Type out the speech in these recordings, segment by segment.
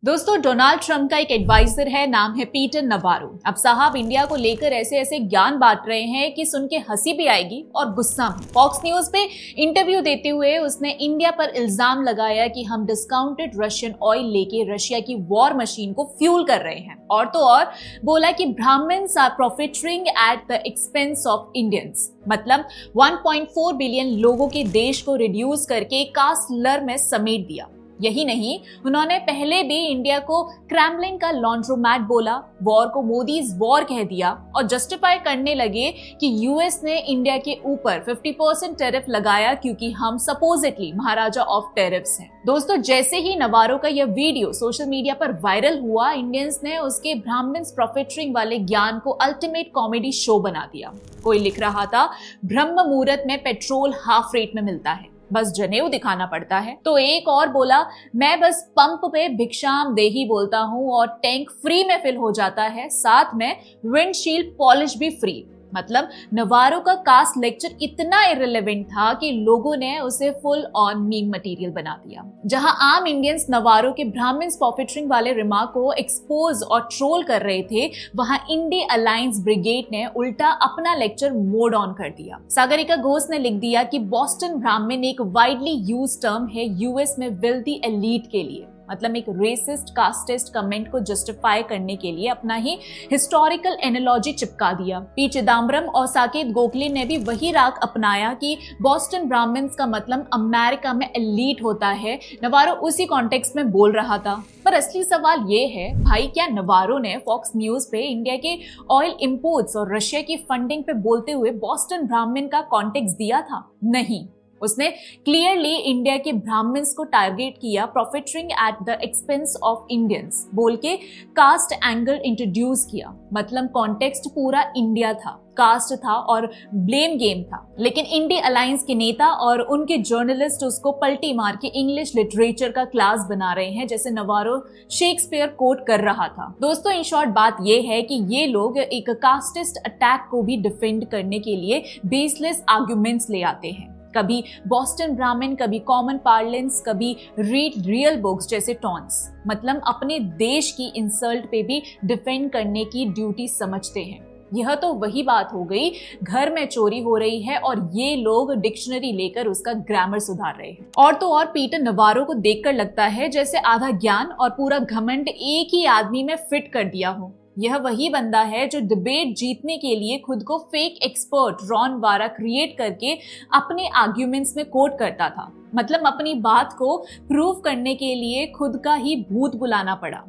दोस्तों, Donald Trump का एक एडवाइजर है, नाम है पीटर नवारो। अब साहब इंडिया को लेकर ऐसे ऐसे ज्ञान बांट रहे हैं कि सुन के हंसी भी आएगी और गुस्सा भी। फॉक्स न्यूज पे इंटरव्यू देते हुए उसने इंडिया पर इल्जाम लगाया कि हम डिस्काउंटेड रशियन ऑयल लेके रशिया की वॉर मशीन को फ्यूल कर रहे हैं। और तो और बोला कि Brahmins are profiteering at the expense of Indians. मतलब 1.4 बिलियन लोगों के देश को रिड्यूस करके कास्ट लर में समेट दिया। यही नहीं, उन्होंने पहले भी इंडिया को क्रेमलिन का लॉन्ड्रोमैट बोला, वॉर को मोदीज वॉर कह दिया और जस्टिफाई करने लगे कि यूएस ने इंडिया के ऊपर 50% टैरिफ लगाया क्योंकि हम सपोजिटली महाराजा ऑफ टैरिफ्स हैं। दोस्तों, जैसे ही नवारो का यह वीडियो सोशल मीडिया पर वायरल हुआ, इंडियंस ने उसके ब्राह्मण्स प्रॉफिटरिंग वाले ज्ञान को अल्टीमेट कॉमेडी शो बना दिया। कोई लिख रहा था, ब्रह्म मुहूर्त में पेट्रोल हाफ रेट में मिलता है, बस जनेऊ दिखाना पड़ता है। तो एक और बोला, मैं बस पंप पे भिक्षाम देही बोलता हूँ और टैंक फ्री में फिल हो जाता है, साथ में विंडशील्ड पॉलिश भी फ्री। मतलब नवारो का कास्ट लेक्चर इतना इररिलेवेंट था कि लोगों ने उसे फुल ऑन मीम मटेरियल बना दिया। जहां आम इंडियंस नवारो के ब्राह्मण्स प्रॉफिटरिंग वाले रिमार्क को एक्सपोज और ट्रोल कर रहे थे, वहां इंडी अलायंस ब्रिगेड ने उल्टा अपना लेक्चर मोड ऑन कर दिया। सागरिका घोष ने लिख दिया कि बॉस्टन ब्राह्मण एक वाइडली यूज टर्म है यूएस में वेल्दी एलीट के लिए। मतलब एक रेसिस्ट कास्टिस्ट कमेंट को जस्टिफाई करने के लिए अपना ही हिस्टोरिकल एनालॉजी चिपका दिया। पी चिदम्बरम और साकेत गोखले ने भी वही राग अपनाया कि बॉस्टन ब्राह्मण्स का मतलब अमेरिका में एलीट होता है। नवारो उसी कॉन्टेक्स्ट में बोल रहा था। पर असली सवाल ये है, भाई क्या नवारो ने फॉक्स न्यूज पे इंडिया के ऑयल इंपोर्ट्स और रशिया की फंडिंग पे बोलते हुए बॉस्टन ब्राह्मण का कॉन्टेक्स्ट दिया था? नहीं, उसने क्लियरली इंडिया के ब्राह्मण्स को टारगेट किया, profiteering at the expense of Indians बोल के कास्ट एंगल इंट्रोड्यूस किया। मतलब कॉन्टेक्स्ट पूरा इंडिया था, कास्ट था और ब्लेम गेम था। लेकिन इंडी अलायंस के नेता और उनके जर्नलिस्ट उसको पलटी मार के इंग्लिश लिटरेचर का क्लास बना रहे हैं, जैसे नवारो शेक्सपियर कोट कर रहा था। दोस्तों, इन शॉर्ट बात यह है कि ये लोग एक कास्टिस्ट अटैक को भी डिफेंड करने के लिए बेसलेस आर्ग्यूमेंट्स ले आते हैं। कभी बॉस्टन ब्राह्मण, कभी कॉमन पार्लेंस, कभी रीड रियल बुक्स जैसे टॉन्स। मतलब अपने देश की इंसल्ट पे भी डिफेंड करने की ड्यूटी समझते हैं। यह तो वही बात हो गई, घर में चोरी हो रही है और ये लोग डिक्शनरी लेकर उसका ग्रामर सुधार रहे हैं। और तो और पीटर नवारो को देखकर लगता है जैसे आधा ज्ञान और पूरा घमंड एक ही आदमी में फिट कर दिया हो। यह वही बंदा है जो डिबेट जीतने के लिए खुद को फेक एक्सपर्ट रॉन वारा क्रिएट करके अपने आर्ग्यूमेंट्स में कोट करता था। मतलब अपनी बात को प्रूव करने के लिए खुद का ही भूत बुलाना पड़ा।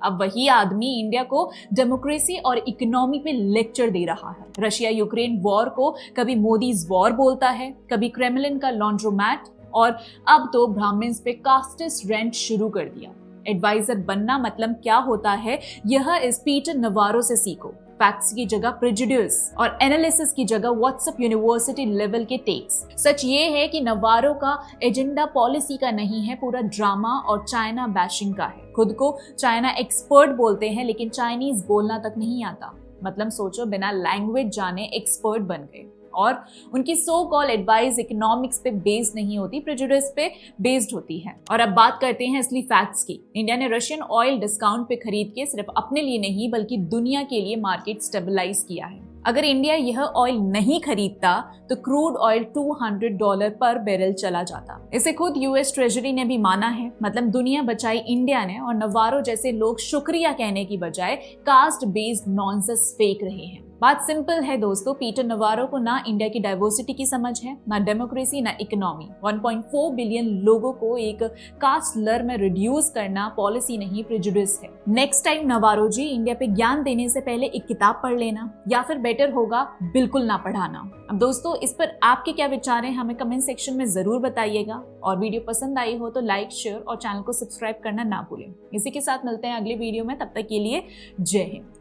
अब वही आदमी इंडिया को डेमोक्रेसी और इकोनॉमी पे लेक्चर दे रहा है। रशिया यूक्रेन वॉर को कभी मोदीज वॉर बोलता है, कभी क्रेमलिन का लॉन्ड्रोमैट, और अब तो ब्राह्मण्स पे कास्टिस्ट रेंट शुरू कर दिया। एडवाइजर बनना मतलब क्या होता है, यह इस पीटर नवारो से सीखो। फैक्ट्स की जगह प्रेजुडिस और एनालिसिस की जगह व्हाट्सएप यूनिवर्सिटी लेवल के टेक्स। सच ये है कि नवारो का एजेंडा पॉलिसी का नहीं है, पूरा ड्रामा और चाइना बैशिंग का है। खुद को चाइना एक्सपर्ट बोलते हैं, लेकिन चाइनीज बोलना तक नहीं आता। मतलब सोचो, बिना लैंग्वेज जाने एक्सपर्ट बन गए। और उनकी सो कॉल एडवाइस इकोनॉमिक्स पे बेस्ड नहीं होती, प्रेजुडिस पे बेस्ड होती है। और अब बात करते हैं असली फैक्ट्स की। इंडिया ने रशियन ऑयल डिस्काउंट पे खरीद के सिर्फ अपने लिए नहीं बल्कि दुनिया के लिए मार्केट स्टेबलाइज किया है। अगर इंडिया यह ऑयल नहीं खरीदता तो क्रूड ऑयल $200 पर बैरल चला जाता। इसे खुद यूएस ट्रेजरी ने भी माना है। मतलब दुनिया बचाई इंडिया ने, और नवारो जैसे लोग शुक्रिया कहने की बजाय कास्ट बेस्ड नॉनसेंस फेंक रहे हैं। बात सिंपल है दोस्तों, पीटर नवारो को ना इंडिया की डाइवर्सिटी की समझ है, ना डेमोक्रेसी, ना इकोनॉमी। 1.4 बिलियन लोगों को एक कास्ट लर में रिड्यूस करना पॉलिसी नहीं, प्रेजुडिस है। नेक्स्ट टाइम नवारो जी, इंडिया पे ज्ञान देने से पहले एक किताब पढ़ लेना, या फिर बेटर होगा बिल्कुल ना पढ़ाना। अब दोस्तों, इस पर आपके क्या विचार हैं हमें कमेंट सेक्शन में जरूर बताइएगा। और वीडियो पसंद आई हो तो लाइक, शेयर और चैनल को सब्सक्राइब करना ना भूलें। इसी के साथ मिलते हैं अगले वीडियो में, तब तक के लिए जय हिंद।